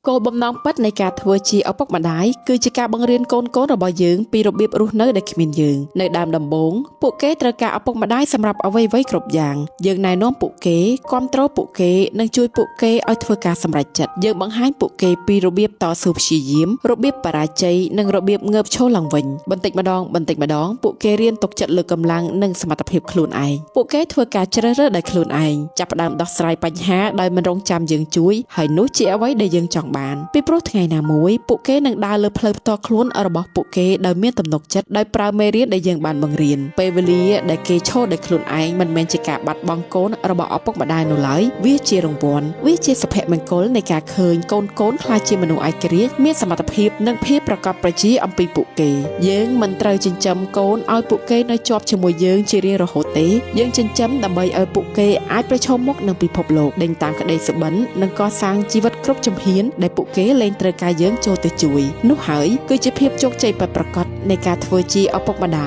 គោលបំណងពិតនៃការធ្វើជាឪពុកម្ដាយគឺជាការបង្រៀនកូនៗរបស់យើងពីរបៀបរស់នៅដែលគ្មានយើងនៅដើមដំបូងពួកគេត្រូវការឪពុកម្ដាយសម្រាប់អ្វីៗគ្រប់យ៉ាងយើងណែនាំពួកគេគាំទ្រពួកគេនិងជួយពួកគេឲ្យធ្វើការសម្រេចចិត្តយើងបង្ហាញពួកគេពីរបៀបតស៊ូព្យាយាមរបៀបបរាជ័យនិងរបៀបងើបឈរឡើងវិញបន្តិចម្ដងពួកគេរៀនទុកចិត្តលើកម្លាំងនិងសមត្ថភាពខ្លួនឯងពួកគេធ្វើការជ្រើសរើសដោយខ្លួនឯងចាប់ផ្ដើមដោះស្រាយបញ្ហាដោយមិនរងចាំយើងជួយហើយនោះជាអ្វីដែលយើងចង់បានពីព្រោះថ្ងៃណាមួយពួកគេនឹងដើរលើផ្លូវផ្ទាល់ខ្លួនរបស់ពួកគេដោយមានទំនុកចិត្តដោយប្រើមេរៀនដែលយើងបានបង្រៀនពេលវេលាដែលគេឈរដោយខ្លួនឯងមិនមែនជាការបាត់បង់កូនរបស់ឪពុកម្ដាយនោះឡើយវាជារង្វាន់វាជាសុភមង្គលនៃការឃើញកូនក្លាយជាមនុស្សឯករាជ្យមានសមត្ថភាពនិងភាពប្រកបប្រជាអំពីពួកគេយើងមិនត្រូវចិញ្ចឹមកូនឲ្យពួកគេនៅជាប់ជាមួយយើងជារៀងរហូតទេយើងចិញ្ចឹមដើម្បីឲ្យពួកគេអាចប្រឈមមុខនឹងពិភពលោកដេញតាមក្តីសុបិននិងកសាងជីវិតគ្រប់ជំហានដែលពួកគេលែងត្រូវការយើងចូលទៅជួយនោះហើយគឺជាភាពជោគជ័យពិតប្រាកដនៃការធ្វើជាឪពុកម្ដាយ